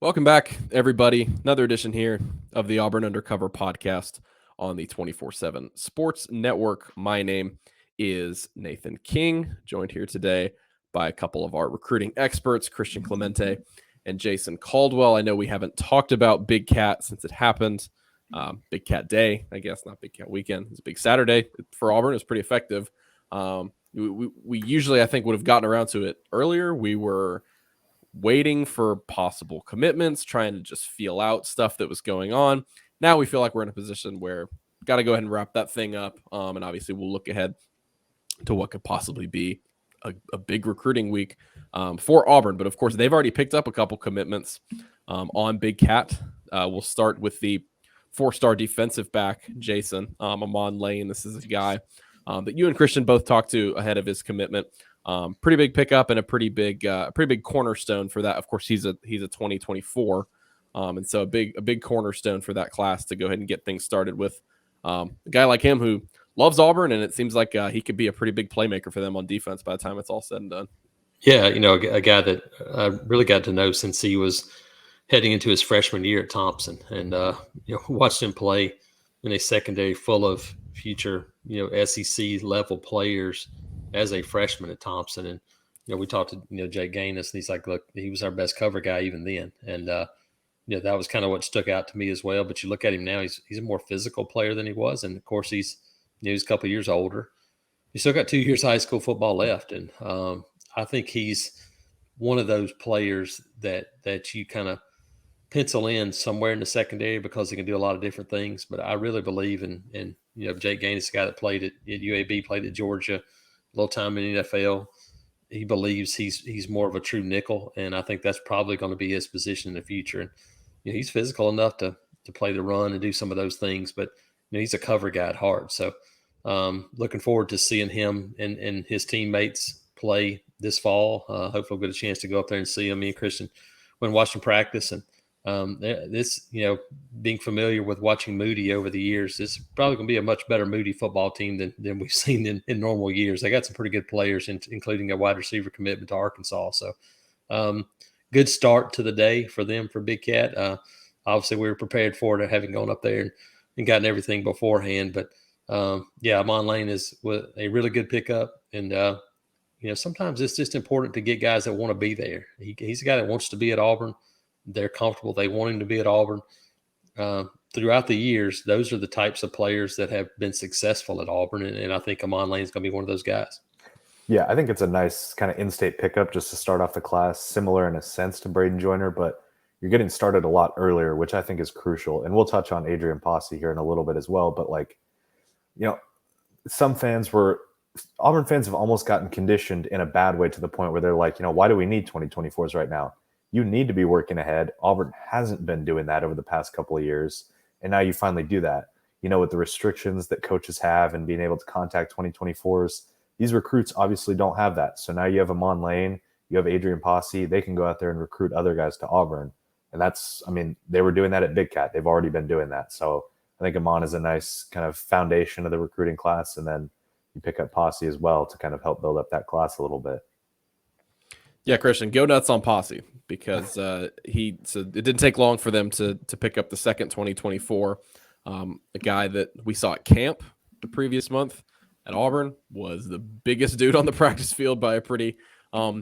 Welcome back, everybody. Another edition here of the Auburn Undercover podcast on the 24/7 Sports Network. My name is Nathan King, joined here today by a couple of our recruiting experts, Christian Clemente and Jason Caldwell. I know we haven't talked about Big Cat since it happened. Big Cat Day, I guess, not Big Cat Weekend. It's a big Saturday for Auburn. It's pretty effective. We usually, I think, would have gotten around to it earlier. We were waiting for possible commitments, trying to just feel out stuff that was going on. Now we feel like we're in a position where we've got to go ahead and wrap that thing up. And obviously we'll look ahead to what could possibly be a big recruiting week for Auburn. But of course, they've already picked up a couple commitments on Big Cat. We'll start with the 4-star defensive back, Jason, Amon Lane. This is a guy that you and Christian both talked to ahead of his commitment. Pretty big pickup and a pretty big cornerstone for that. Of course, he's a 2024, and so a big cornerstone for that class to go ahead and get things started with. A guy like him who loves Auburn, and it seems like he could be a pretty big playmaker for them on defense by the time it's all said and done. Yeah, a guy that I really got to know since he was heading into his freshman year at Thompson, and watched him play in a secondary full of future SEC level players as a freshman at Thompson. And we talked to Jake Gaines, and he's like, look, he was our best cover guy even then, and that was kind of what stuck out to me as well. But you look at him now, he's a more physical player than he was, and of course he's a couple of years older. He's still got 2 years high school football left, and I think he's one of those players that you kind of pencil in somewhere in the secondary because he can do a lot of different things. But I really believe in Jake Gaines, the guy that played at UAB, played at Georgia, a little time in the NFL. He believes he's more of a true nickel, and I think that's probably going to be his position in the future. And he's physical enough to play the run and do some of those things, but he's a cover guy at heart. So looking forward to seeing him and his teammates play this fall. Hopefully we'll get a chance to go up there and see him. Me and Christian went watching practice, and being familiar with watching Moody over the years, it's probably going to be a much better Moody football team than we've seen in normal years. They got some pretty good players, including a wide receiver commitment to Arkansas. So good start to the day for them, for Big Cat. Obviously we were prepared for it, having gone up there and gotten everything beforehand. But Amon Lane is a really good pickup. And, sometimes it's just important to get guys that want to be there. He's a guy that wants to be at Auburn. They're comfortable. They want him to be at Auburn. Throughout the years, those are the types of players that have been successful at Auburn. And I think Amon Lane is going to be one of those guys. Yeah, I think it's a nice kind of in-state pickup just to start off the class, similar in a sense to Braden Joyner, but you're getting started a lot earlier, which I think is crucial. And we'll touch on Adrian Posse here in a little bit as well. But Auburn fans have almost gotten conditioned in a bad way to the point where they're like, why do we need 2024s right now? You need to be working ahead. Auburn hasn't been doing that over the past couple of years. And now you finally do that. With the restrictions that coaches have and being able to contact 2024s, these recruits obviously don't have that. So now you have Amon Lane, you have Adrian Posse. They can go out there and recruit other guys to Auburn. And they were doing that at Big Cat. They've already been doing that. So I think Amon is a nice kind of foundation of the recruiting class. And then you pick up Posse as well to kind of help build up that class a little bit. Yeah, Christian, go nuts on Posse, because it didn't take long for them to pick up the second 2024. A guy that we saw at camp the previous month at Auburn was the biggest dude on the practice field by a pretty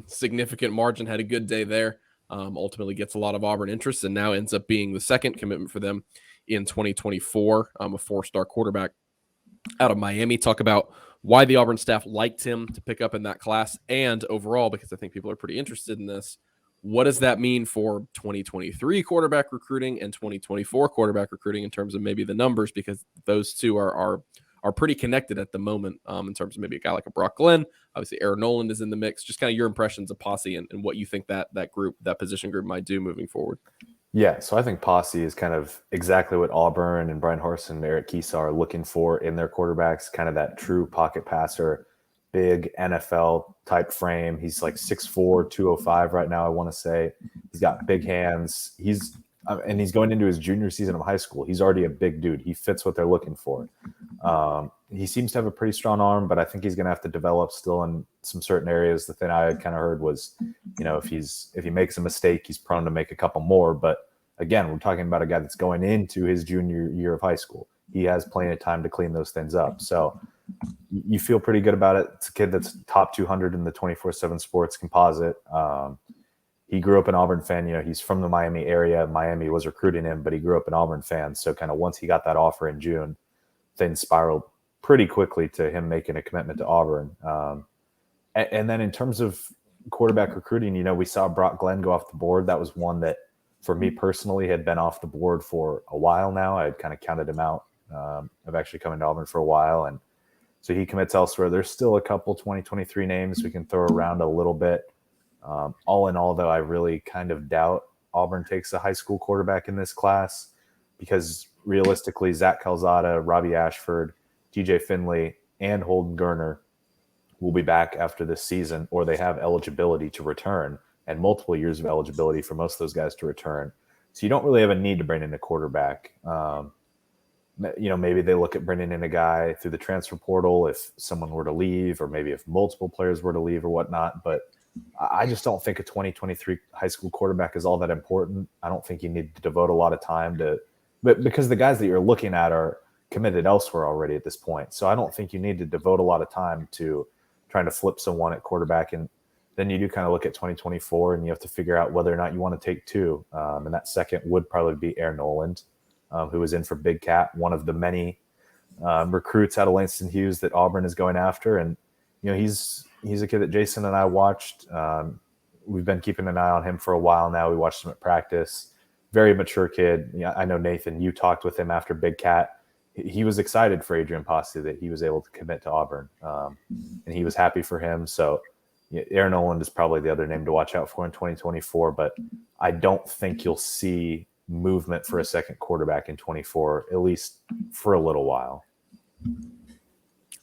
significant margin, had a good day there, ultimately gets a lot of Auburn interest, and now ends up being the second commitment for them in 2024, a 4-star quarterback out of Miami. Talk about why the Auburn staff liked him to pick up in that class, and overall, because I think people are pretty interested in this, what does that mean for 2023 quarterback recruiting and 2024 quarterback recruiting in terms of maybe the numbers, because those two are pretty connected at the moment in terms of maybe a guy like a Brock Glenn. Obviously, Aaron Noland is in the mix. Just kind of your impressions of Posse and what you think that position group might do moving forward. Yeah, so I think Posse is kind of exactly what Auburn and Brian Horson and Eric Kiesau are looking for in their quarterbacks, kind of that true pocket passer, big NFL type frame. He's like 6'4", 205 right now, I want to say. He's got big hands. He's going into his junior season of high school. He's already a big dude. He fits what they're looking for. He seems to have a pretty strong arm, but I think he's going to have to develop still in some certain areas. The thing I had kind of heard was, if he makes a mistake, he's prone to make a couple more. But again, we're talking about a guy that's going into his junior year of high school. He has plenty of time to clean those things up. So you feel pretty good about it. It's a kid that's top 200 in the 24/7 Sports composite. He grew up an Auburn fan. He's from the Miami area. Miami was recruiting him, but he grew up an Auburn fan. So kind of once he got that offer in June, things spiraled pretty quickly to him making a commitment to Auburn. And then in terms of quarterback recruiting, we saw Brock Glenn go off the board. That was one that, for me personally, had been off the board for a while now. I had kind of counted him out of actually coming to Auburn for a while. And so he commits elsewhere. There's still a couple 2023 names we can throw around a little bit. All in all, though, I really kind of doubt Auburn takes a high school quarterback in this class, because realistically, Zach Calzada, Robbie Ashford, TJ Finley, and Holden Gerner will be back after this season, or they have eligibility to return, and multiple years of eligibility for most of those guys to return. So you don't really have a need to bring in a quarterback. Maybe they look at bringing in a guy through the transfer portal if someone were to leave, or maybe if multiple players were to leave or whatnot. But I just don't think a 2023 high school quarterback is all that important. I don't think you need to devote a lot of time to, but because the guys that you're looking at are committed elsewhere already at this point. So I don't think you need to devote a lot of time to trying to flip someone at quarterback. And then you do kind of look at 2024 and you have to figure out whether or not you want to take two. And that second would probably be Aaron Noland, who is in for Big Cat, one of the many recruits out of Langston Hughes that Auburn is going after. And, he's a kid that Jason and I watched. We've been keeping an eye on him for a while now. We watched him at practice. Very mature kid. I know, Nathan, you talked with him after Big Cat. He was excited for Adrian Posse that he was able to commit to Auburn, and he was happy for him. So Aaron Noland is probably the other name to watch out for in 2024, but I don't think you'll see movement for a second quarterback in 24, at least for a little while.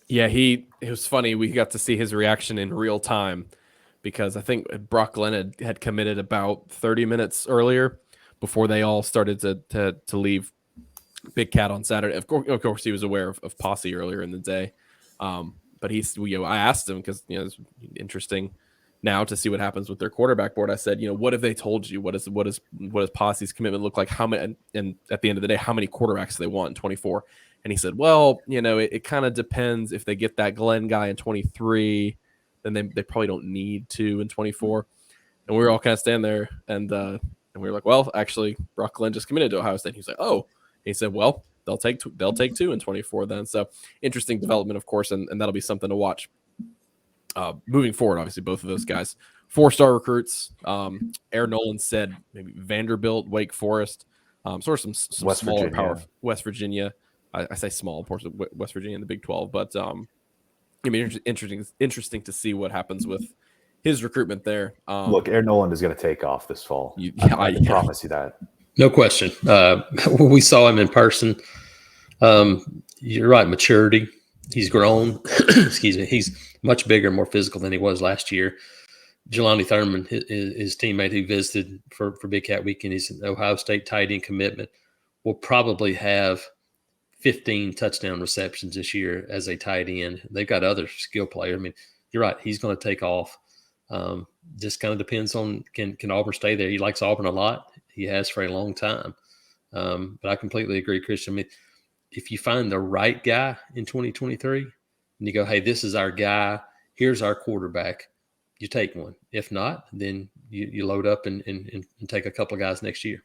Yeah, it was funny. We got to see his reaction in real time, because I think Brock Glenn had committed about 30 minutes earlier before they all started to leave Big Cat on Saturday. Of course, he was aware of Posse earlier in the day. But I asked him, because it's interesting now to see what happens with their quarterback board. I said, what have they told you? What does Posse's commitment look like? How many, and at the end of the day, how many quarterbacks do they want in 24? And he said, well, it kind of depends. If they get that Glenn guy in 23, then they probably don't need to in 24. And we were all kind of standing there, and we were like, well, actually, Brock Glenn just committed to Ohio State. He's like, oh. He said, well, they'll take two in 24 then. So interesting development, of course, and that'll be something to watch moving forward. Obviously, both of those guys, 4-star recruits. Aaron Noland said maybe Vanderbilt, Wake Forest, sort of some West smaller Virginia. power. West Virginia. I say small, of course, West Virginia in the Big 12, but interesting to see what happens with his recruitment there. Look, Aaron Noland is going to take off this fall. I promise you that. No question. We saw him in person. You're right. Maturity. He's grown. Excuse me. He's much bigger, more physical than he was last year. Jelani Thurman, his teammate who visited for Big Cat Weekend, he's an Ohio State tight end commitment, will probably have 15 touchdown receptions this year as a tight end. They've got other skill players. I mean, you're right. He's going to take off. Just kind of depends on can Auburn stay there. He likes Auburn a lot. He has for a long time. But I completely agree, Christian. I mean, if you find the right guy in 2023 and you go, hey, this is our guy, here's our quarterback, you take one. If not, then you load up and take a couple of guys next year.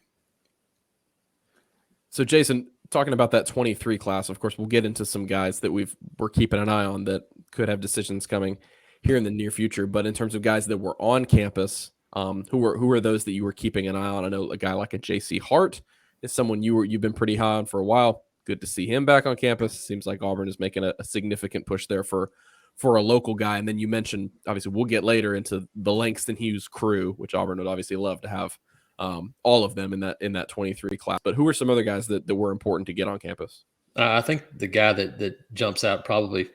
So, Jason, talking about that 23 class, of course, we'll get into some guys that we're keeping an eye on that could have decisions coming here in the near future. But in terms of guys that were on campus, who are those that you were keeping an eye on? I know a guy like a J.C. Hart is someone you've been pretty high on for a while. Good to see him back on campus. Seems like Auburn is making a significant push there for a local guy. And then you mentioned, obviously, we'll get later into the Langston Hughes crew, which Auburn would obviously love to have all of them in that 23 class. But who are some other guys that were important to get on campus? I think the guy that jumps out probably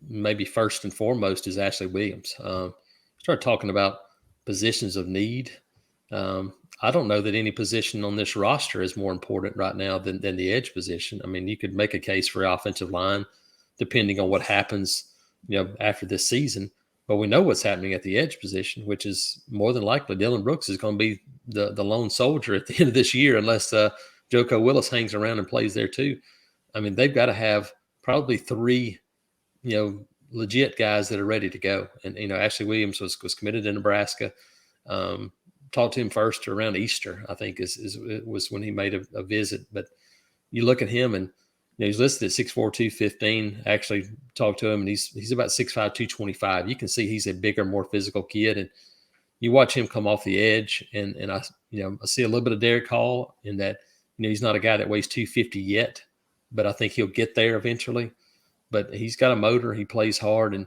maybe first and foremost is Ashley Williams. Start talking about positions of need. I don't know that any position on this roster is more important right now than the edge position. I mean, you could make a case for offensive line, depending on what happens, after this season. But we know what's happening at the edge position, which is more than likely Dylan Brooks is going to be the lone soldier at the end of this year, unless Joko Willis hangs around and plays there too. I mean, they've got to have probably three, legit guys that are ready to go. And Ashley Williams was committed to Nebraska. Talked to him first around Easter, I think was when he made a visit. But you look at him and he's listed at 6'4", 215. Actually talked to him and he's about 6'5", 225. You can see he's a bigger, more physical kid. And you watch him come off the edge and I see a little bit of Derek Hall in that, he's not a guy that weighs 250 yet, but I think he'll get there eventually. But he's got a motor. He plays hard, and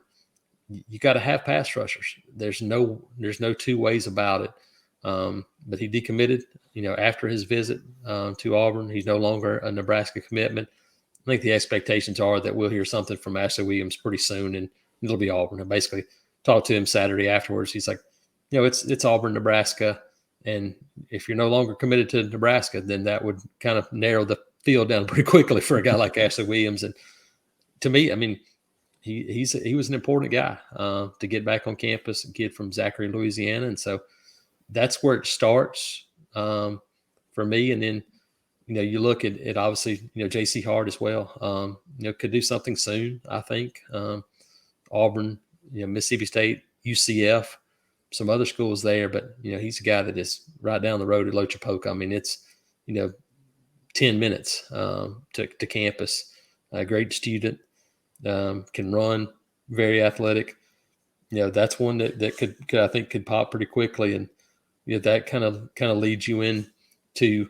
you got to have pass rushers. There's no two ways about it. But he decommitted, after his visit to Auburn. He's no longer a Nebraska commitment. I think the expectations are that we'll hear something from Ashley Williams pretty soon, and it'll be Auburn. I basically talked to him Saturday afterwards. He's like, it's Auburn, Nebraska, and if you're no longer committed to Nebraska, then that would kind of narrow the field down pretty quickly for a guy like Ashley Williams. And to me, I mean, he was an important guy to get back on campus, a kid from Zachary, Louisiana, and so that's where it starts for me. And then, you look at obviously, J.C. Hart as well. Could do something soon, I think. Auburn, Mississippi State, UCF, some other schools there, but he's a guy that is right down the road at Lochapoka. I mean, it's 10 minutes to campus. A great student, can run, very athletic. That's one that could I think could pop pretty quickly, and that kind of leads you in to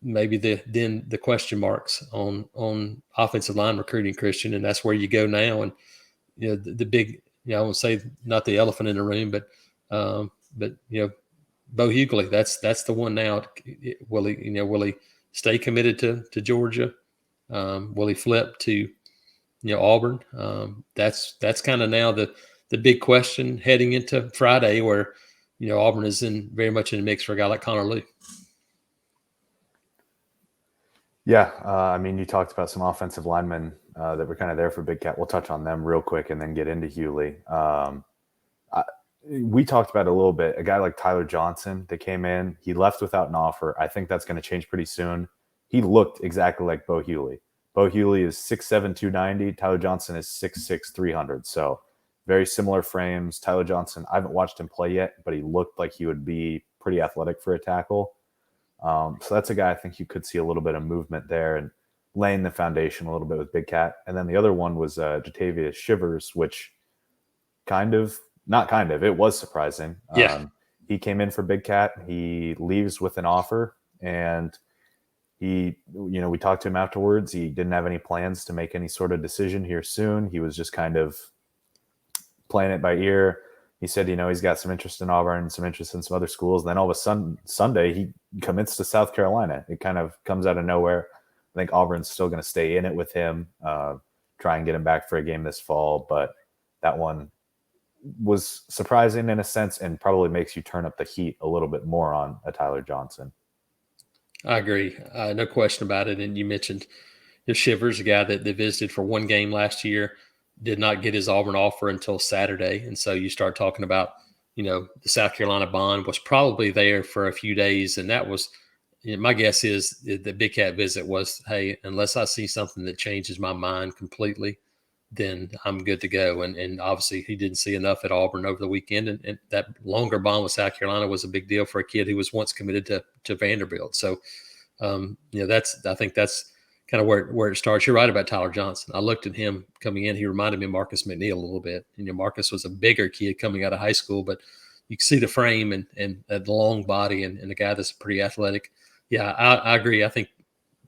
maybe the question marks on offensive line recruiting, Christian, and that's where you go now. And the big, I won't say not the elephant in the room, but Beau Hughley, that's the one now. Will he stay committed to Georgia? Will he flip to Auburn? That's kind of now the big question heading into Friday, where Auburn is very much in the mix for a guy like Connor Lee. Yeah, I mean, you talked about some offensive linemen that were kind of there for Big Cat. We'll touch on them real quick and then get into Hughley. We talked about it a little bit. A guy like Tyler Johnson that came in, he left without an offer. I think that's going to change pretty soon. He looked exactly like Beau Hughley. Beau Hughley is 6'7", 290. Tyler Johnson is 6'6", 300. So very similar frames. Tyler Johnson, I haven't watched him play yet, but he looked like he would be pretty athletic for a tackle. So that's a guy I think you could see a little bit of movement there and laying the foundation a little bit with Big Cat. And then the other one was Jatavius Shivers, which it was surprising. Yeah. He came in for Big Cat. He leaves with an offer, and we talked to him afterwards. He didn't have any plans to make any sort of decision here soon. He was just kind of playing it by ear. He said, he's got some interest in Auburn, some interest in some other schools. And then all of a sudden, Sunday, he commits to South Carolina. It kind of comes out of nowhere. I think Auburn's still going to stay in it with him, try and get him back for a game this fall. But that one was surprising in a sense, and probably makes you turn up the heat a little bit more on a Tyler Johnson. I agree. No question about it. And you mentioned Shivers, a guy that visited for one game last year, did not get his Auburn offer until Saturday. And so you start talking about, the South Carolina bond was probably there for a few days. And that was, my guess is the Big Cat visit was, hey, unless I see something that changes my mind completely, then I'm good to go. And obviously he didn't see enough at Auburn over the weekend. And that longer bond with South Carolina was a big deal for a kid who was once committed to Vanderbilt. So, I think that's kind of where it starts. You're right about Tyler Johnson. I looked at him coming in. He reminded me of Marcus McNeil a little bit. Marcus was a bigger kid coming out of high school, but you can see the frame and the long body and the guy that's pretty athletic. Yeah, I agree. I think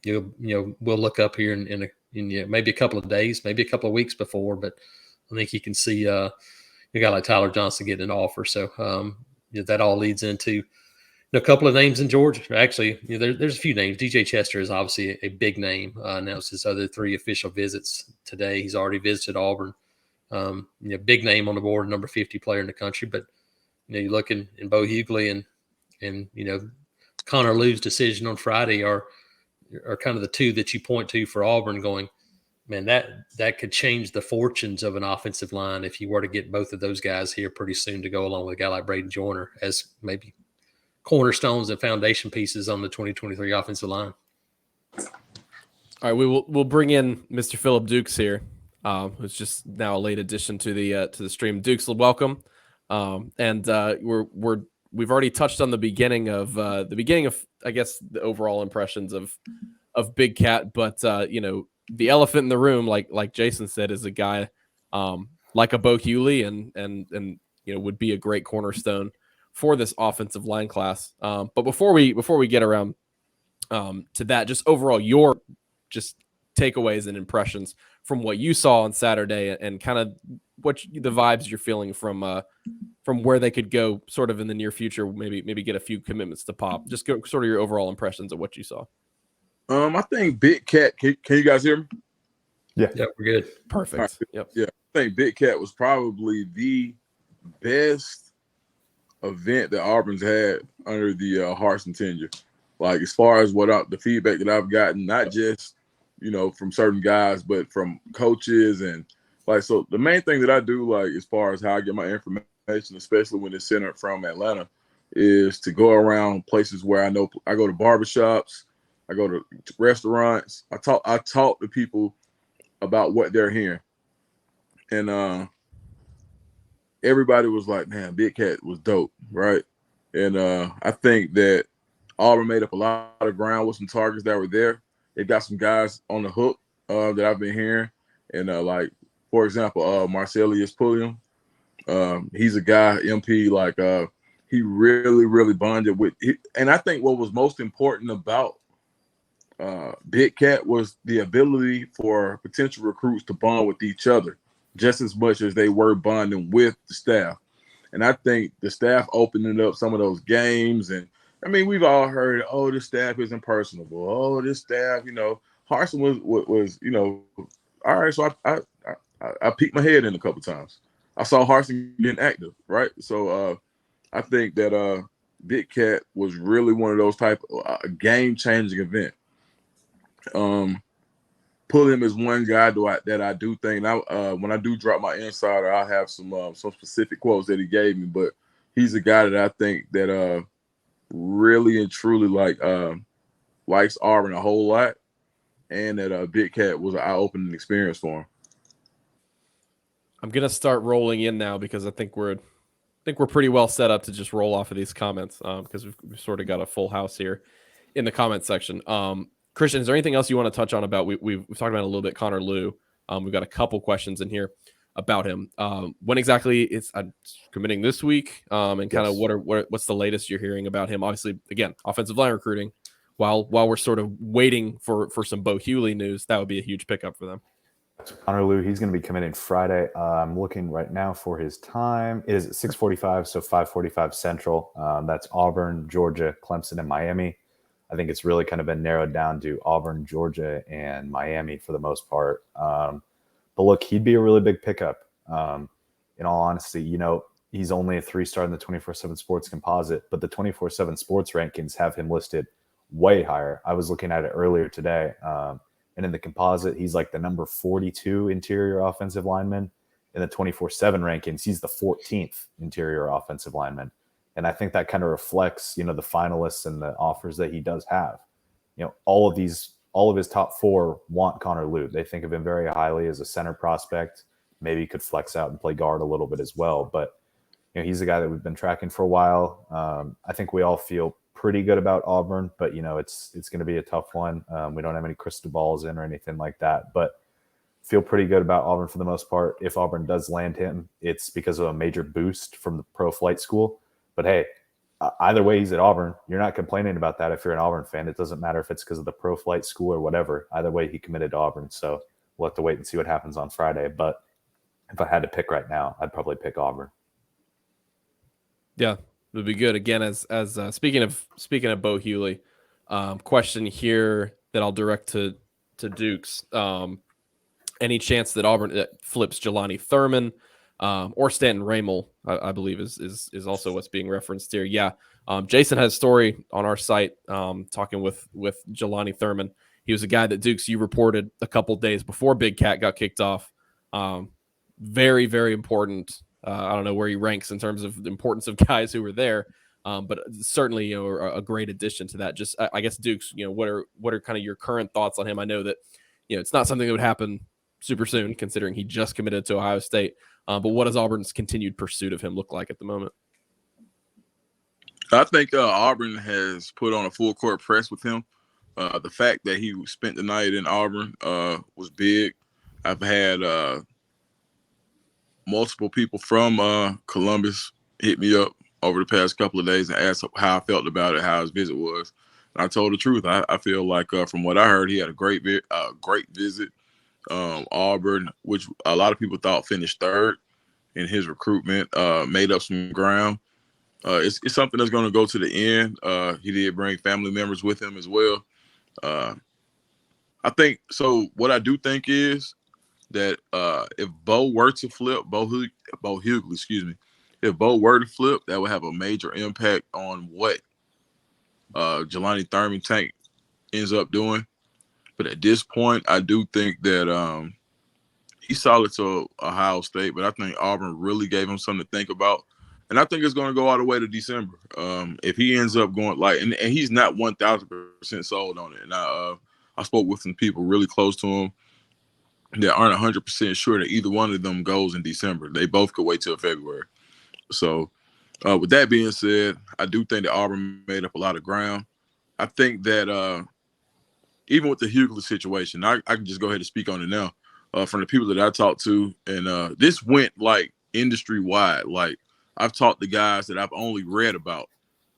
we'll look up here in maybe a couple of days, maybe a couple of weeks before, but I think you can see a guy like Tyler Johnson getting an offer. So that all leads into a couple of names in Georgia. Actually, there's a few names. DJ Chester is obviously a big name. Announced his other 3 official visits today. He's already visited Auburn. Big name on the board, number 50 player in the country. But you look in Beau Hughley and And, Connor Lew's decision on Friday are kind of the two that you point to for Auburn going, man, that could change the fortunes of an offensive line if you were to get both of those guys here pretty soon to go along with a guy like Braden Joyner as maybe cornerstones and foundation pieces on the 2023 offensive line. All right, we'll bring in Mr. Phillip Dukes here, who's just now a late addition to the stream. Dukes, welcome. And we've already touched on the beginning of I guess the overall impressions of Big Cat, but the elephant in the room, like Jason said, is a guy like a Beau Hughley and would be a great cornerstone for this offensive line class. But before we get around to that, just overall your just takeaways and impressions from what you saw on Saturday and kind of the vibes you're feeling from where they could go sort of in the near future, maybe get a few commitments to pop. Just sort of your overall impressions of what you saw. I think Big Cat, can you guys hear me? Yeah, we're good. Perfect. Right. Yep. Yeah. I think Big Cat was probably the best event that Auburn's had under the Harsin tenure. Like as far as the feedback that I've gotten, not just from certain guys, but from coaches and so the main thing that I do as far as how I get my information, especially when it's centered from Atlanta, is to go around places where I know I go to barbershops, I go to restaurants, I talk to people about what they're hearing, and everybody was like, "Man, Big Cat was dope, right?" And I think that Auburn made up a lot of ground with some targets that were there. They got some guys on the hook that I've been hearing. And for example, Marcelius Pulliam. He's a guy, MP, he really, really bonded with. And I think what was most important about Big Cat was the ability for potential recruits to bond with each other just as much as they were bonding with the staff. And I think the staff opening up some of those games. And I mean, we've all heard, oh, this staff isn't personable. Oh, this staff, Harsin was all right. So I peeked my head in a couple times. I saw Harsin getting active, right? So I think that Big Cat was really one of those type of game-changing event. Pulliam is one guy that I do think when I do drop my insider, I'll have some specific quotes that he gave me, but he's a guy that I think that really and truly likes Auburn a whole lot, and that Big Cat was an eye-opening experience for him. I'm gonna start rolling in now because I think we're pretty well set up to just roll off of these comments because we've sort of got a full house here in the comment section. Christian, is there anything else you want to touch on about? We've talked about it a little bit. Connor Lew. We've got a couple questions in here about him. When exactly it's committing this week, and kind of what's the latest you're hearing about him? Obviously, again, offensive line recruiting. While we're sort of waiting for some Beau Hughley news, that would be a huge pickup for them. Connor Lew, he's going to be committing Friday. I'm looking right now for his time. It is at 6:45, so 5:45 Central. That's Auburn, Georgia, Clemson, and Miami. I think it's really kind of been narrowed down to Auburn, Georgia, and Miami for the most part. But look, he'd be a really big pickup. In all honesty, he's only a 3-star in the 24/7 Sports composite, but the 24/7 Sports rankings have him listed way higher. I was looking at it earlier today. And in the composite, he's like the number 42 interior offensive lineman. In the 24/7 rankings, he's the 14th interior offensive lineman. And I think that kind of reflects, the finalists and the offers that he does have. All of his top 4 want Connor Lew. They think of him very highly as a center prospect. Maybe he could flex out and play guard a little bit as well. But, he's a guy that we've been tracking for a while. I think we all feel pretty good about Auburn, but it's going to be a tough one. We don't have any crystal balls in or anything like that, but feel pretty good about Auburn for the most part. If Auburn does land him, it's because of a major boost from the pro flight school. But hey, either way, he's at Auburn. You're not complaining about that if you're an Auburn fan. It doesn't matter if it's because of the pro flight school or whatever. Either way, he committed to Auburn. So we'll have to wait and see what happens on Friday. But if I had to pick right now, I'd probably pick Auburn. Yeah. Would be good. Again, as speaking of Beau Hughley, question here that I'll direct to Dukes. Any chance that Auburn flips Jelani Thurman or Stanton Ramel, I believe is also what's being referenced here. Yeah, Jason has a story on our site talking with Jelani Thurman. He was a guy that Dukes, you reported a couple days before Big Cat got kicked off. Very, very important. I don't know where he ranks in terms of the importance of guys who were there, but certainly, a great addition to that. Just, I guess, Dukes, what are kind of your current thoughts on him? I know that, it's not something that would happen super soon, considering he just committed to Ohio State. But what does Auburn's continued pursuit of him look like at the moment? I think Auburn has put on a full court press with him. The fact that he spent the night in Auburn was big. I've had multiple people from Columbus hit me up over the past couple of days and asked how I felt about it, how his visit was. And I told the truth. I feel like from what I heard, he had a great visit. Auburn, which a lot of people thought finished third in his recruitment, made up some ground. It's something that's going to go to the end. He did bring family members with him as well. I think so. What I do think is that if Beau were to flip, Beau Hughley, excuse me, if Beau were to flip, that would have a major impact on what Jelani Thurman Tank ends up doing. But at this point, I do think that he's solid to Ohio State, but I think Auburn really gave him something to think about. And I think it's going to go all the way to December. If he ends up going and he's not 1,000% sold on it. And I spoke with some people really close to him that aren't 100% sure that either one of them goes in December. They both could wait till February. So with that being said, I do think that Auburn made up a lot of ground. I think that even with the Hughley situation, I can just go ahead and speak on it now. From the people that I talked to, and this went like industry wide. Like I've talked to guys that I've only read about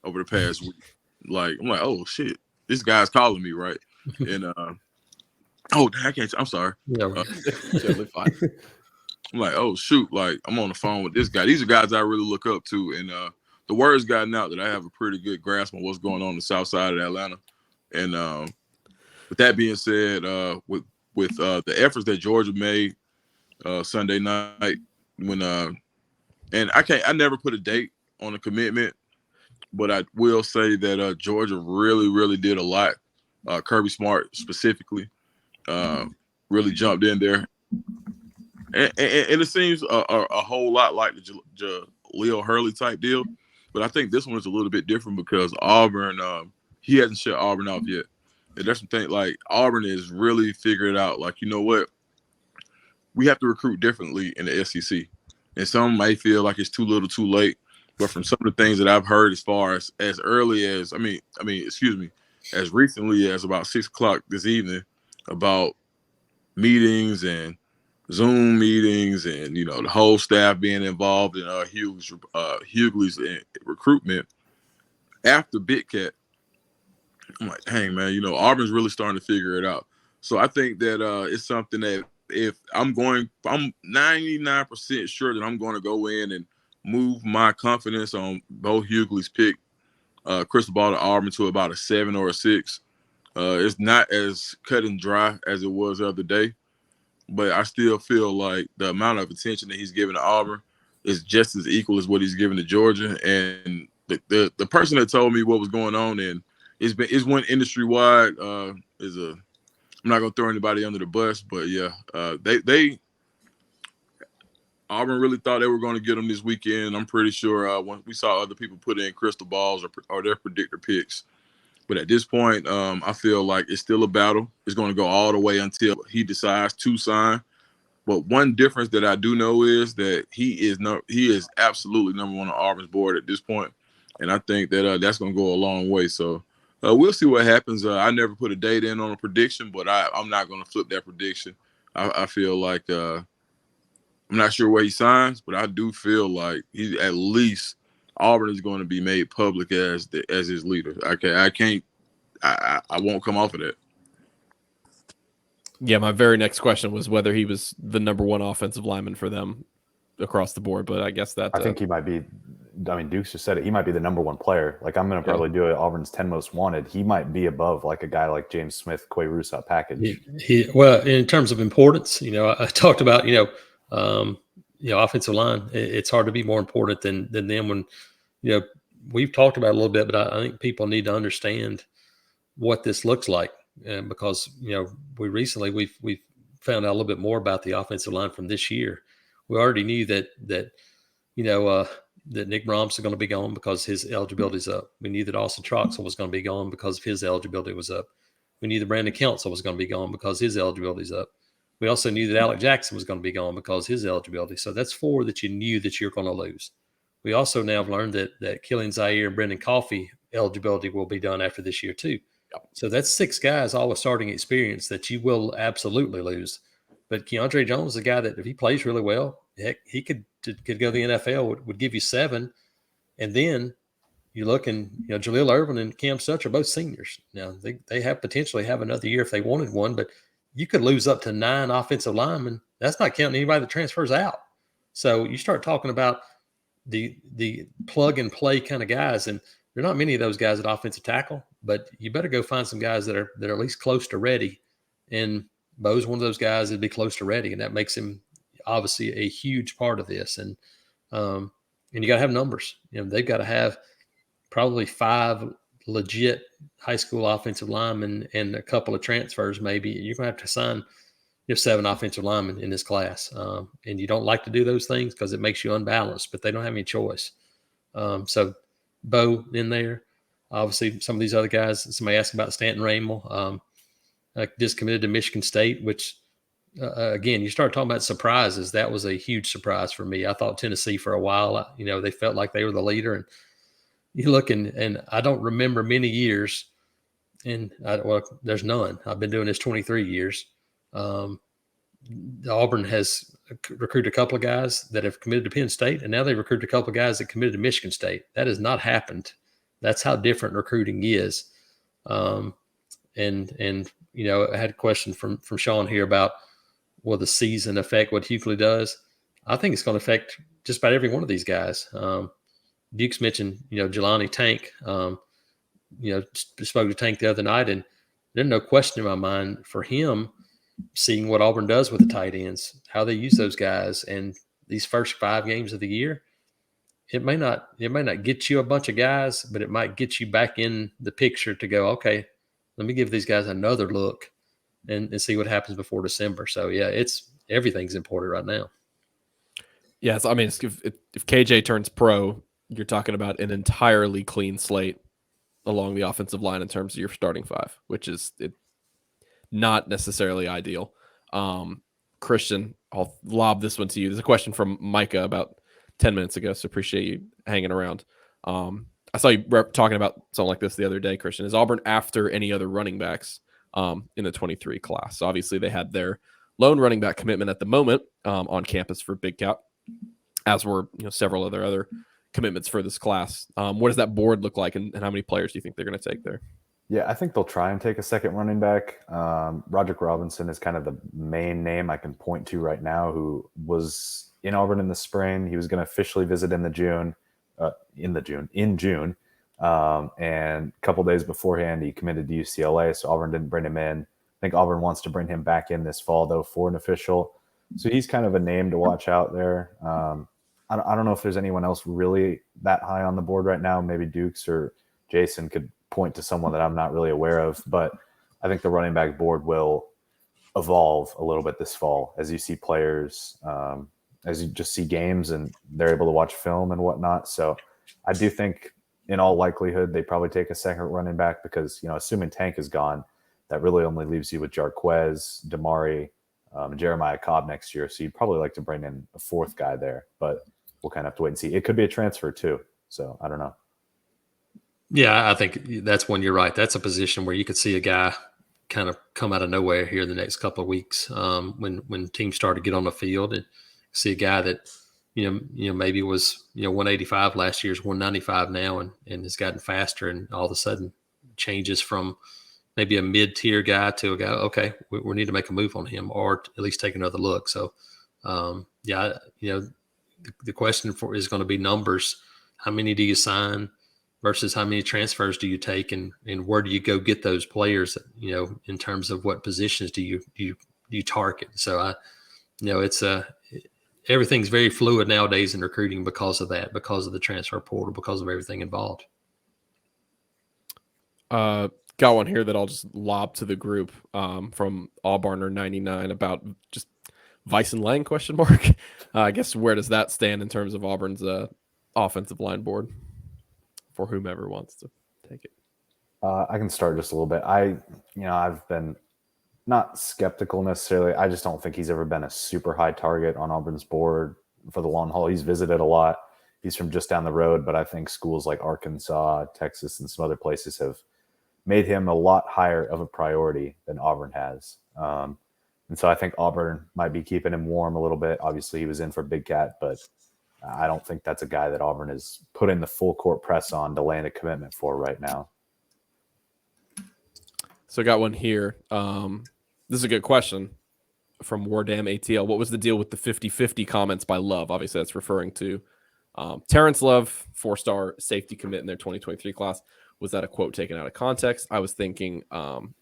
over the past week. Like I'm like, oh shit, this guy's calling me, right? And I can't. I'm sorry. Yeah, totally fine. I'm like, oh shoot, like I'm on the phone with this guy. These are guys I really look up to, and the word's gotten out that I have a pretty good grasp on what's going on the south side of Atlanta. And with that being said, with the efforts that Georgia made Sunday night, when and I never put a date on a commitment, but I will say that Georgia really, really did a lot. Kirby Smart specifically really jumped in there. And it seems a whole lot like the Leo Hurley type deal. But I think this one is a little bit different because Auburn, he hasn't shut Auburn off yet. And there's some things like Auburn is really figured out, like, you know what? We have to recruit differently in the SEC. And some may feel like it's too little too late. But from some of the things that I've heard as far as early as, as recently as about 6 o'clock this evening about meetings and Zoom meetings and, the whole staff being involved in Hughley's recruitment after Big Cat. I'm like, dang, man, Auburn's really starting to figure it out. So I think that it's something that I'm 99% sure that I'm going to go in and move my confidence on Beau Hughley's pick, crystal ball to Auburn to about a 7 or a 6. It's not as cut and dry as it was the other day, but I still feel like the amount of attention that he's given to Auburn is just as equal as what he's given to Georgia. And the person that told me what was going on, and it's one industry wide. I'm not gonna throw anybody under the bus, but yeah, Auburn really thought they were going to get them this weekend. I'm pretty sure when we saw other people put in crystal balls or their predictor picks. But at this point, I feel like it's still a battle. It's going to go all the way until he decides to sign. But one difference that I do know is that he is absolutely number one on Auburn's board at this point. And I think that that's going to go a long way. So we'll see what happens. I never put a date in on a prediction, but I'm not going to flip that prediction. I feel like I'm not sure where he signs, but I do feel like he at least Auburn is going to be made public as his leader. I won't come off of that. Yeah, my very next question was whether he was the number one offensive lineman for them across the board, but I guess that I think he might be. I mean, Dukes just said it. He might be the number one player. Like I'm going to probably do it. Auburn's 10 most wanted. He might be above like a guy like James Smith, Quay Russo package. Well, in terms of importance, I talked about offensive line. It's hard to be more important than them when we've talked about it a little bit, but I think people need to understand what this looks like, because we've found out a little bit more about the offensive line from this year. We already knew that Nick Brahms is going to be gone because his eligibility is up. We knew that Austin Troxell was going to be gone because his eligibility was up. We knew that Brandon Council was going to be gone because his eligibility is up. We also knew that Alec Jackson was going to be gone because his eligibility. So that's 4 that you knew that you're going to lose. We also now have learned that Killian Zaire and Brendan Coffey eligibility will be done after this year too. So that's 6 guys, all with starting experience, that you will absolutely lose. But Keandre Jones is a guy that if he plays really well, heck, he could go to the NFL, would give you 7. And then you look and, Jaleel Irvin and Cam Such are both seniors. Now, they have potentially have another year if they wanted one, but you could lose up to 9 offensive linemen. That's not counting anybody that transfers out. So you start talking about the plug and play kind of guys, and there are not many of those guys at offensive tackle, but you better go find some guys that are at least close to ready. And Beau's one of those guys that'd be close to ready, and that makes him obviously a huge part of this. And you got to have numbers. They've got to have probably 5 legit high school offensive linemen and a couple of transfers. Maybe you're going to have to sign 7 offensive linemen in this class. And you don't like to do those things because it makes you unbalanced, but they don't have any choice. So Beau in there, obviously some of these other guys. Somebody asked about Stanton Ramel, just committed to Michigan State, which again, you start talking about surprises. That was a huge surprise for me. I thought Tennessee for a while, they felt like they were the leader, and you look and I don't remember many years, and there's none. I've been doing this 23 years. Auburn has recruited a couple of guys that have committed to Penn State, and now they recruited a couple of guys that committed to Michigan State. That has not happened. That's how different recruiting is. I had a question from Sean here about, will the season affect what Hughley does? I think it's going to affect just about every one of these guys. Dukes mentioned, Jelani Tank, spoke to Tank the other night, and there's no question in my mind for him seeing what Auburn does with the tight ends, how they use those guys, and these first 5 games of the year, it may not get you a bunch of guys, but it might get you back in the picture to go, okay, let me give these guys another look and see what happens before December. So yeah, everything's important right now. Yeah, so, if KJ turns pro, you're talking about an entirely clean slate along the offensive line in terms of your starting 5, which is not necessarily ideal. Christian, I'll lob this one to you. There's a question from Micah about 10 minutes ago, so appreciate you hanging around. I saw you talking about something like this the other day, Christian. Is Auburn after any other running backs in the 23 class? So obviously they had their lone running back commitment at the moment on campus for Big Cat, as were several other commitments for this class. What does that board look like, and how many players do you think they're going to take there? Yeah, I think they'll try and take a second running back. Roderick Robinson is kind of the main name I can point to right now, who was in Auburn in the spring. He was going to officially visit in June. And a couple days beforehand, he committed to UCLA, so Auburn didn't bring him in. I think Auburn wants to bring him back in this fall, though, for an official. So he's kind of a name to watch out there. I don't know if there's anyone else really that high on the board right now. Maybe Dukes or Jason could point to someone that I'm not really aware of, but I think the running back board will evolve a little bit this fall as you see players, as you just see games and they're able to watch film and whatnot. So I do think in all likelihood, they probably take a second running back because, assuming Tank is gone, that really only leaves you with Jarquez, Damari, Jeremiah Cobb next year. So you'd probably like to bring in a 4th guy there, but we'll kind of have to wait and see. It could be a transfer too. So I don't know. Yeah, I think that's when you're right. That's a position where you could see a guy kind of come out of nowhere here in the next couple of weeks when teams start to get on the field, and see a guy that, maybe was, 185 last year's 195 now and has gotten faster, and all of a sudden changes from maybe a mid-tier guy to a guy, okay, we need to make a move on him or at least take another look. So, the question is going to be numbers. How many do you sign versus how many transfers do you take, and where do you go get those players, in terms of what positions do you target? So everything's very fluid nowadays in recruiting because of that, because of the transfer portal, because of everything involved. Got one here that I'll just lob to the group from Auburn 99 about just Weiss and Lang ? I guess where does that stand in terms of Auburn's offensive line board for whomever wants to take it? I can start just a little bit. I've been not skeptical necessarily. I just don't think he's ever been a super high target on Auburn's board for the long haul. He's visited a lot. He's from just down the road, but I think schools like Arkansas, Texas, and some other places have made him a lot higher of a priority than Auburn has. And so I think Auburn might be keeping him warm a little bit. Obviously, he was in for Big Cat, but I don't think that's a guy that Auburn is putting the full court press on to land a commitment for right now. So I got one here. This is a good question from Wardam ATL. What was the deal with the 50-50 comments by Love? Obviously, that's referring to Terence Love, 4-star safety commit in their 2023 class. Was that a quote taken out of context? I was thinking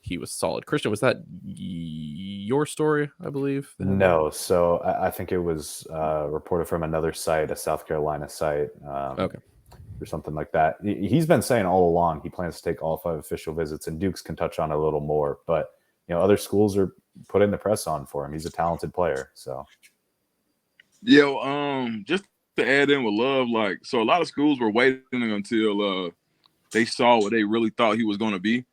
he was solid. Christian, was that your story, I believe? No. So I think it was reported from another site, a South Carolina site. Okay. Or something like that. He's been saying all along he plans to take all 5 official visits, and Dukes can touch on it a little more. But other schools are putting the press on for him. He's a talented player. So, just to add in with Love, so a lot of schools were waiting until they saw what they really thought he was going to be.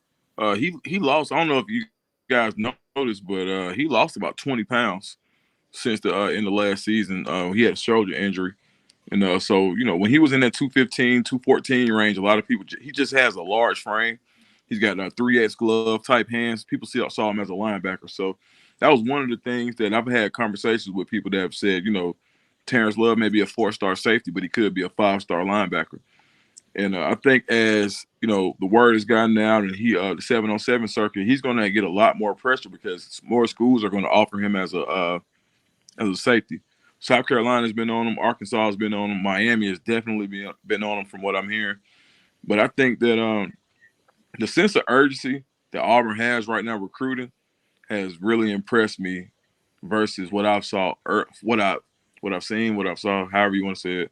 He lost. I don't know if you guys noticed, but he lost about 20 pounds since the in the last season. He had a shoulder injury. And so, when he was in that 215, 214 range, a lot of people, he just has a large frame. He's got a 3X glove type hands. People saw him as a linebacker. So that was one of the things that I've had conversations with people that have said, Terence Love may be a 4-star safety, but he could be a 5-star linebacker. And I think as, the word has gotten out and the 7-on-7 circuit, he's going to get a lot more pressure because more schools are going to offer him as a safety. South Carolina's been on him. Arkansas has been on him. Miami has definitely been on him from what I'm hearing. But I think that the sense of urgency that Auburn has right now recruiting has really impressed me versus what I've saw, what I've seen, what I've saw, however you want to say it,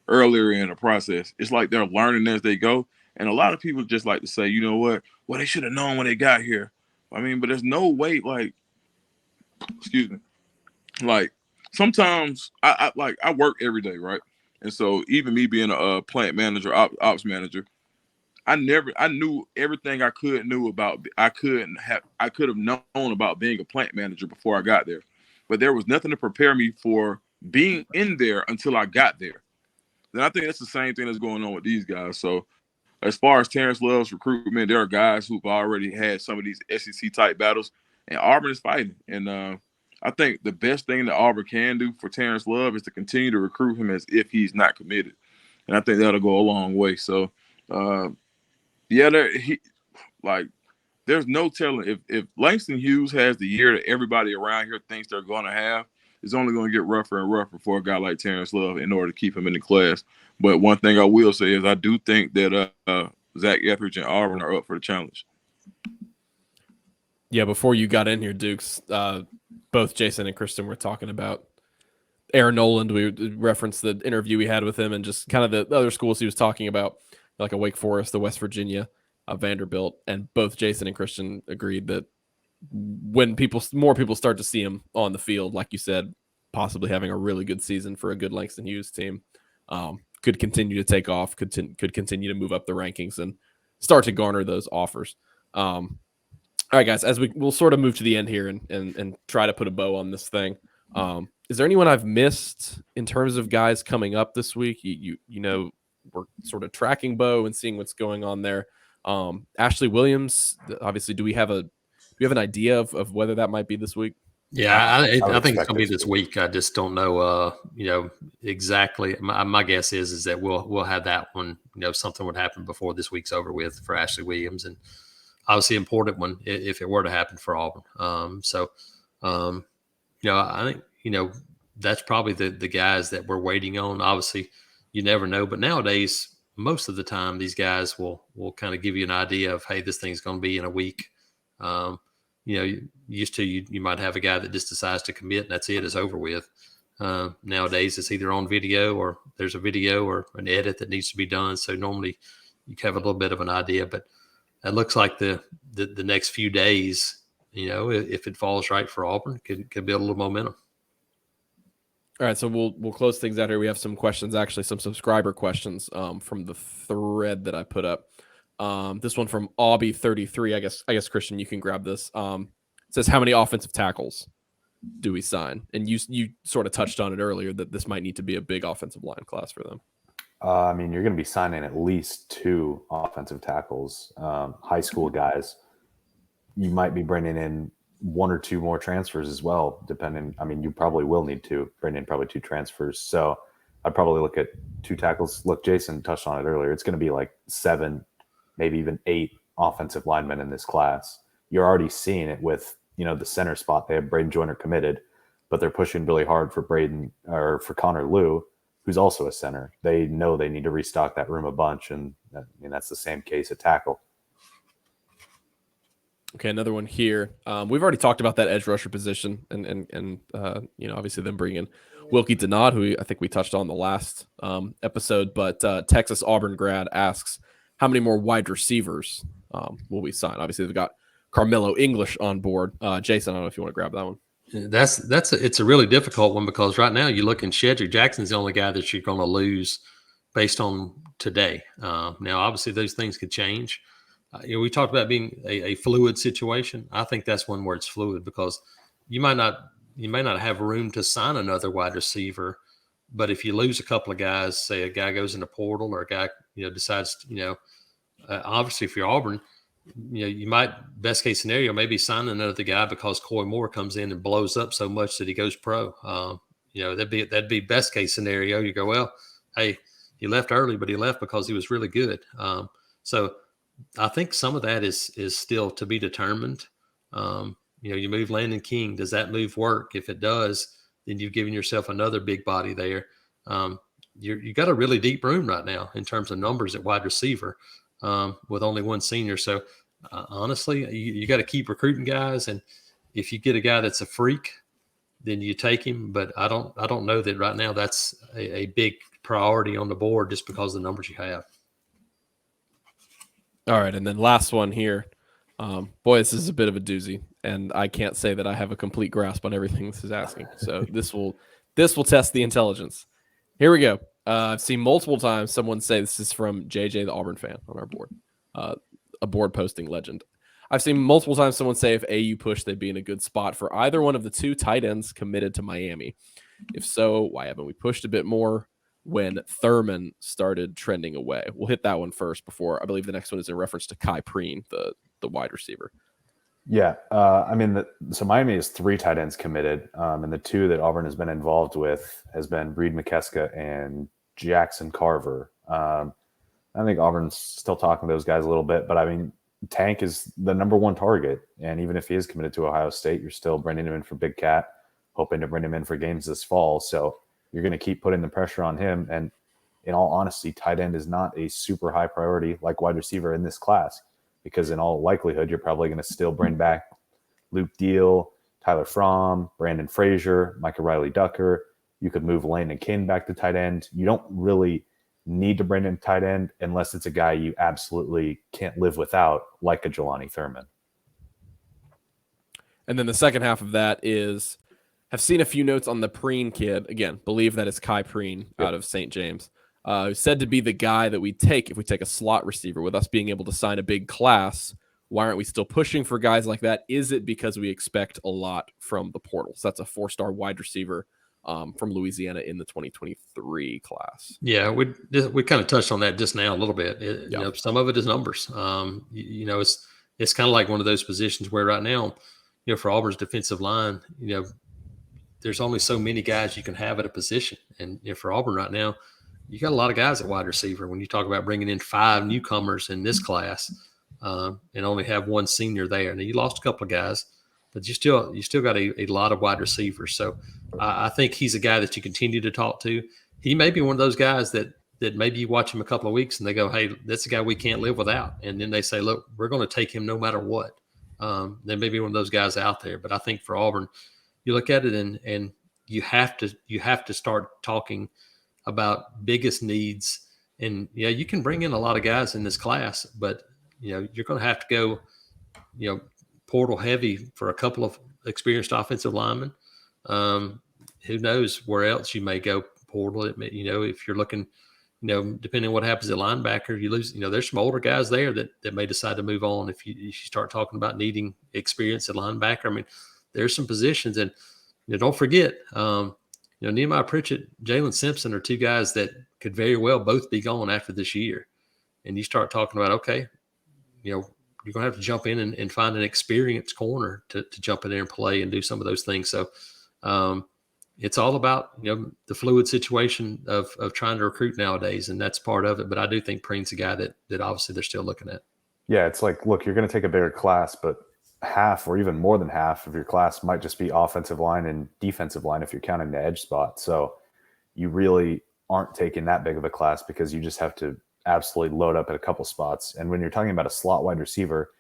earlier in the process. It's like they're learning as they go. And a lot of people just like to say, you know what? Well, they should have known when they got here. I mean, but there's no way, sometimes I work every day, right? And so even me being a plant manager, ops manager, I knew everything I could have known about being a plant manager before I got there. But there was nothing to prepare me for being in there until I got there. And I think that's the same thing that's going on with these guys. So as far as Terence Love's recruitment, there are guys who've already had some of these SEC type battles, and Auburn is fighting. And I think the best thing that Auburn can do for Terence Love is to continue to recruit him as if he's not committed. And I think that'll go a long way. So, there's no telling. If Langston Hughes has the year that everybody around here thinks they're going to have, it's only going to get rougher and rougher for a guy like Terence Love in order to keep him in the class. But one thing I will say is I do think that Zach Etheridge and Auburn are up for the challenge. Yeah, before you got in here, Dukes, both Jason and Kristen were talking about Aaron Noland. We referenced the interview we had with him and just kind of the other schools he was talking about, like a Wake Forest, the West Virginia, Vanderbilt. And both Jason and Christian agreed that when more people start to see him on the field, like you said, possibly having a really good season for a good Langston Hughes team, could continue to take off, could continue to move up the rankings and start to garner those offers. All right, guys, as we'll sort of move to the end here and try to put a bow on this thing. Is there anyone I've missed in terms of guys coming up this week? We're sort of tracking Beau and seeing what's going on there. Ashley Williams, obviously, do we have an idea of whether that might be this week? Yeah, I think it's going to be this week. I just don't know, exactly. My guess is that we'll have that one. Something would happen before this week's over with for Ashley Williams, and obviously important one if it were to happen for Auburn. I think that's probably the guys that we're waiting on. Obviously, you never know, but nowadays, most of the time, these guys will kind of give you an idea of, hey, this thing's going to be in a week. Used to you might have a guy that just decides to commit and that's it, it's over with. Nowadays, it's either on video or there's a video or an edit that needs to be done. So normally you have a little bit of an idea, but it looks like the next few days, if it falls right for Auburn, could build a little momentum. All right, so we'll close things out here. We have some questions, actually, some subscriber questions from the thread that I put up. This one from Aubie33. I guess Christian, you can grab this. It says, how many offensive tackles do we sign? And you sort of touched on it earlier that this might need to be a big offensive line class for them. I mean, you're going to be signing at least 2 offensive tackles, high school guys. You might be bringing in 1 or 2 more transfers as well, depending. I mean, you probably will need to bring in probably 2 transfers. So I'd probably look at 2 tackles. Look, Jason touched on it earlier. It's going to be like 7, maybe even 8 offensive linemen in this class. You're already seeing it with, the center spot. They have Braden Joyner committed, but they're pushing really hard for for Connor Liu, who's also a center. They know they need to restock that room a bunch, and that's the same case at tackle. Okay, another one here. We've already talked about that edge rusher position, and obviously them bringing Wilkie Denard, who I think we touched on the last episode. But Texas Auburn grad asks, how many more wide receivers will we sign? Obviously, they've got Carmelo English on board. Jason, I don't know if you want to grab that one. It's a really difficult one because right now you look in Shedrick Jackson's the only guy that you're going to lose based on today. Now, obviously, those things could change. We talked about being a fluid situation. I think that's one where it's fluid because you may not have room to sign another wide receiver, but if you lose a couple of guys, say a guy goes in the portal or a guy decides obviously if you're Auburn, you might, best case scenario, maybe sign another guy because Coy Moore comes in and blows up so much that he goes pro. That'd be best case scenario. You go, well, hey, he left early, but he left because he was really good. So I think some of that is still to be determined. You move Landon King. Does that move work? If it does, then you've given yourself another big body there. You got a really deep room right now in terms of numbers at wide receiver with only 1 senior. So honestly, you got to keep recruiting guys. And if you get a guy that's a freak, then you take him. But I don't know that right now that's a big priority on the board just because of the numbers you have. All right, and then last one here. Boy, this is a bit of a doozy, and I can't say that I have a complete grasp on everything this is asking. So this will test the intelligence. Here we go. I've seen multiple times someone say, this is from JJ, the Auburn fan on our board, a board posting legend. I've seen multiple times someone say if AU push, they'd be in a good spot for either one of the 2 tight ends committed to Miami. If so, why haven't we pushed a bit more when Thurman started trending away? We'll hit that one first before I believe the next one is in reference to Kai Preen, the wide receiver. Yeah. So Miami has 3 tight ends committed. And the 2 that Auburn has been involved with has been Reed McKeska and Jackson Carver. I think Auburn's still talking to those guys a little bit, but I mean, Tank is the number 1 target. And even if he is committed to Ohio State, you're still bringing him in for Big Cat, hoping to bring him in for games this fall. So you're going to keep putting the pressure on him. And in all honesty, tight end is not a super high priority like wide receiver in this class, because in all likelihood, you're probably going to still bring back Luke Deal, Tyler Fromm, Brandon Frazier, Micah Riley Ducker. You could move Landon King back to tight end. You don't really need to bring in tight end unless it's a guy you absolutely can't live without, like a Jelani Thurman. And then the second half of that is, have seen a few notes on the Preen kid. Again, believe that it's Kai Preen out of St. James. Said to be the guy that we take if we take a slot receiver. With us being able to sign a big class, why aren't we still pushing for guys like that? Is it because we expect a lot from the portal? So that's a 4-star wide receiver from Louisiana in the 2023 class. Yeah, we kind of touched on that just now a little bit. Some of it is numbers. It's kind of like one of those positions where right now, for Auburn's defensive line, there's only so many guys you can have at a position. And for Auburn right now, you got a lot of guys at wide receiver. When you talk about bringing in 5 newcomers in this class and only have 1 senior there. Now, you lost a couple of guys, but you still got a lot of wide receivers. So I think he's a guy that you continue to talk to. He may be one of those guys that maybe you watch him a couple of weeks and they go, hey, that's a guy we can't live without. And then they say, look, we're going to take him no matter what. There may be one of those guys out there. But I think for Auburn, you look at it and you have to start talking about biggest needs. And yeah, you can bring in a lot of guys in this class, but you're going to have to go, portal heavy for a couple of experienced offensive linemen. Who knows where else you may go portal? If you're looking, depending on what happens at linebacker, you lose. There's some older guys there that may decide to move on if you start talking about needing experience at linebacker. I mean, there's some positions, and don't forget, Nehemiah Pritchett, Jalen Simpson are two guys that could very well both be gone after this year. And you start talking about, okay, you're going to have to jump in and find an experienced corner to jump in there and play and do some of those things. So it's all about, the fluid situation of trying to recruit nowadays. And that's part of it. But I do think Preen's a guy that obviously they're still looking at. Yeah, it's like, look, you're going to take a bigger class, but half or even more than half of your class might just be offensive line and defensive line if you're counting the edge spot. So you really aren't taking that big of a class because you just have to absolutely load up at a couple spots. And when you're talking about a slot wide receiver,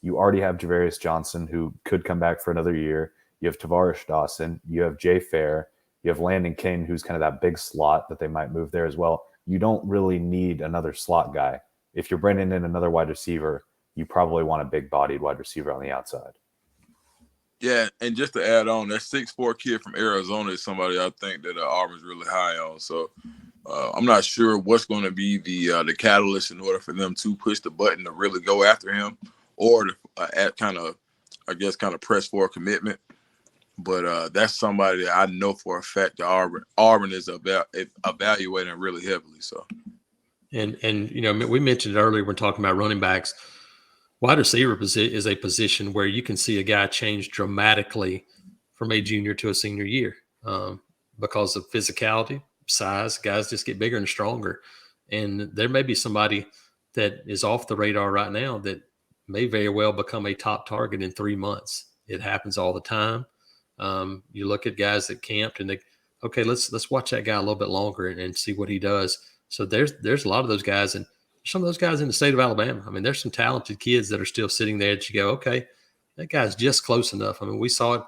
you already have Javarius Johnson, who could come back for another year. You have Tavarish Dawson. You have Jay Fair. You have Landon Kane, who's kind of that big slot that they might move there as well. You don't really need another slot guy. If you're bringing in another wide receiver, you probably want a big-bodied wide receiver on the outside. Yeah, and just to add on, that 6'4" kid from Arizona is somebody I think that Auburn's really high on. So I'm not sure what's going to be the catalyst in order for them to push the button to really go after him, or to kind of press for a commitment. But that's somebody that I know for a fact that Auburn is evaluating really heavily. So, and we mentioned it earlier when talking about running backs. Wide receiver is a position where you can see a guy change dramatically from a junior to a senior year because of physicality, size. Guys just get bigger and stronger. And there may be somebody that is off the radar right now that may very well become a top target in 3 months. It happens all the time. You look at guys that camped and let's watch that guy a little bit longer and see what he does. So there's a lot of those guys, and some of those guys in the state of Alabama. I mean, there's some talented kids that are still sitting there that you go, okay, that guy's just close enough. I mean, we saw it,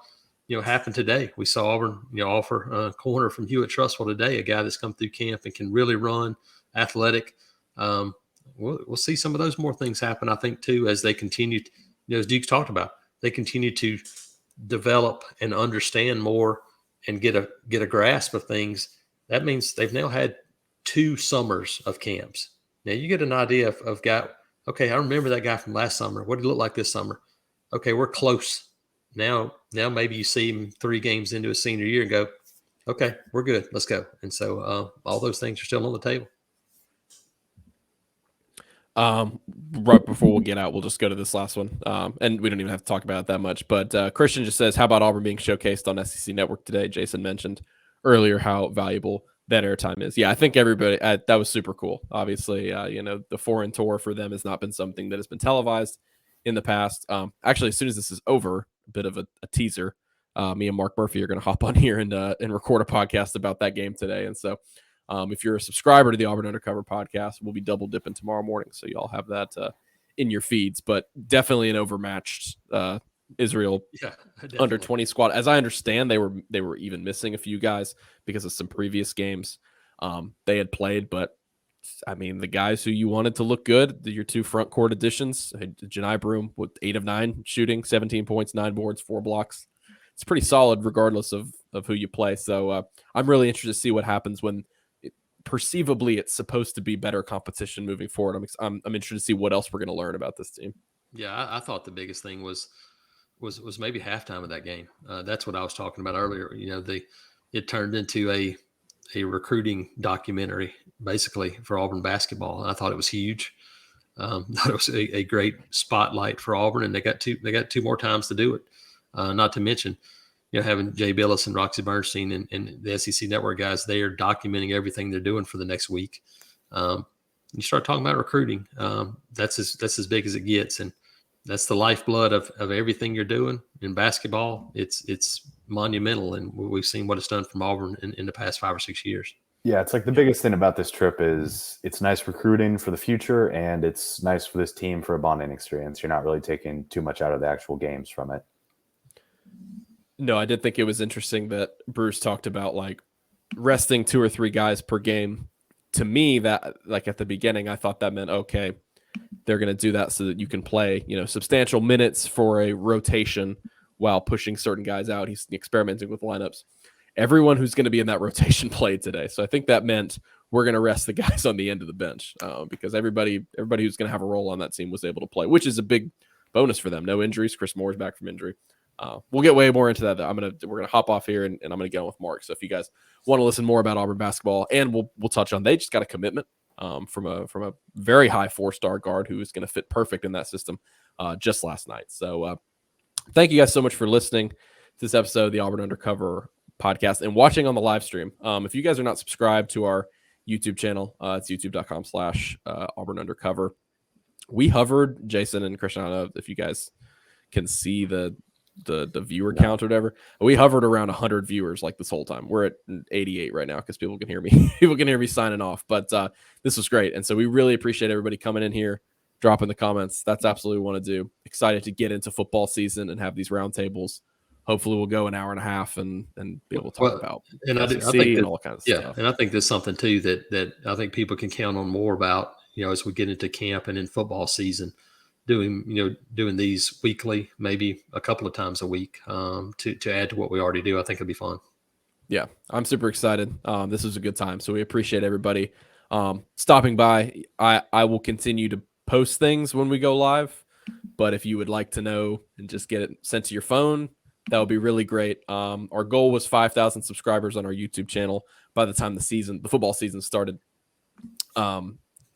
happen today. We saw Auburn, offer a corner from Hewitt Trustful today, a guy that's come through camp and can really run, athletic. We'll see some of those more things happen, I think, too, as they continue, as Dukes talked about, they continue to develop and understand more and get a grasp of things. That means they've now had 2 summers of camps. Now you get an idea of guy. Okay, I remember that guy from last summer. What did he look like this summer? Okay, we're close. Now maybe you see him 3 games into his senior year and go, okay, we're good. Let's go. And so all those things are still on the table. Right before we'll get out, we'll just go to this last one. And we don't even have to talk about it that much. But Christian just says, how about Auburn being showcased on SEC Network today? Jason mentioned earlier how valuable that airtime is. Yeah, I think everybody, that was super cool. Obviously, the foreign tour for them has not been something that has been televised in the past. Actually, as soon as this is over, a bit of a teaser. Me and Mark Murphy are going to hop on here and record a podcast about that game today. And so if you're a subscriber to the Auburn Undercover podcast, we'll be double dipping tomorrow morning. So y'all have that in your feeds, but definitely an overmatched Israel under 20 squad. As I understand, they were even missing a few guys because of some previous games they had played. But I mean, the guys who you wanted to look good, your 2 front court additions, Janai Broom with 8 of 9 shooting, 17 points, 9 boards, 4 blocks. It's pretty solid regardless of who you play. So I'm really interested to see what happens when perceivably it's supposed to be better competition moving forward. I'm interested to see what else we're going to learn about this team. Yeah, I thought the biggest thing was maybe halftime of that game. That's what I was talking about earlier. It turned into a recruiting documentary basically for Auburn basketball. And I thought it was huge. Thought it was a great spotlight for Auburn, and they got 2 more times to do it. Not to mention, having Jay Billis and Roxy Bernstein and the SEC Network guys, they are documenting everything they're doing for the next week. You start talking about recruiting, that's as big as it gets, and that's the lifeblood of everything you're doing in basketball. It's monumental, and we've seen what it's done from Auburn in the past 5 or 6 years. Yeah, it's like the biggest thing about this trip is it's nice recruiting for the future, and it's nice for this team for a bonding experience. You're not really taking too much out of the actual games from it. No, I did think it was interesting that Bruce talked about like resting 2 or 3 guys per game. To me, that like at the beginning, I thought that meant, okay, they're going to do that so that you can play, substantial minutes for a rotation while pushing certain guys out. He's experimenting with lineups. Everyone who's going to be in that rotation played today. So I think that meant we're going to rest the guys on the end of the bench because everybody who's going to have a role on that team was able to play, which is a big bonus for them. No injuries. Chris Moore's back from injury. We'll get way more into that, though. We're gonna hop off here and I'm gonna get on with Mark. So if you guys want to listen more about Auburn basketball, and we'll touch on, they just got a commitment from a very high 4-star guard who is going to fit perfect in that system just last night. So thank you guys so much for listening to this episode of the Auburn Undercover podcast and watching on the live stream. If you guys are not subscribed to our YouTube channel, it's youtube.com/Auburn Undercover. We hovered, Jason and Christian, I don't know if you guys can see the viewer count or whatever. We hovered around 100 viewers like this whole time. We're at 88 right now because people can hear me. People can hear me signing off. But this was great, and so we really appreciate everybody coming in here, dropping the comments. That's absolutely what we want to do. Excited to get into football season and have these roundtables. Hopefully, we'll go an hour and a half and be able to talk about and I think and all kinds of stuff. And I think there's something too that I think people can count on more about. As we get into camp and in football season. Doing these weekly, maybe a couple of times a week to add to what we already do. I think it'll be fun. Yeah, I'm super excited. This was a good time. So we appreciate everybody stopping by. I will continue to post things when we go live, but if you would like to know and just get it sent to your phone, that would be really great. Our goal was 5,000 subscribers on our YouTube channel by the time the football season started.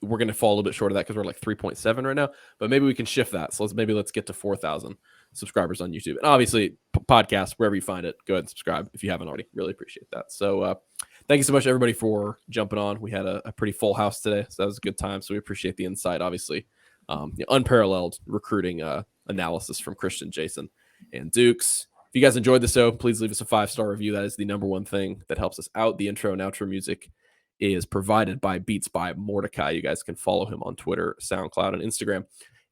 We're going to fall a little bit short of that because we're like 3.7 right now, but maybe we can shift that. So let's get to 4,000 subscribers on YouTube, and obviously podcast, wherever you find it, go ahead and subscribe if you haven't already. Really appreciate that. So thank you so much everybody for jumping on. We had a pretty full house today, so that was a good time. So we appreciate the insight, obviously unparalleled recruiting analysis from Christian, Jason, and Dukes. If you guys enjoyed the show, please leave us a 5-star review. That is the number one thing that helps us out. The intro and outro music is provided by Beats by Mordecai. You guys can follow him on Twitter, SoundCloud, and Instagram.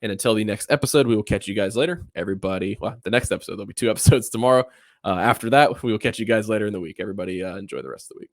And until the next episode, we will catch you guys later. Everybody, the next episode, there'll be 2 episodes tomorrow. After that, we will catch you guys later in the week. Everybody, enjoy the rest of the week.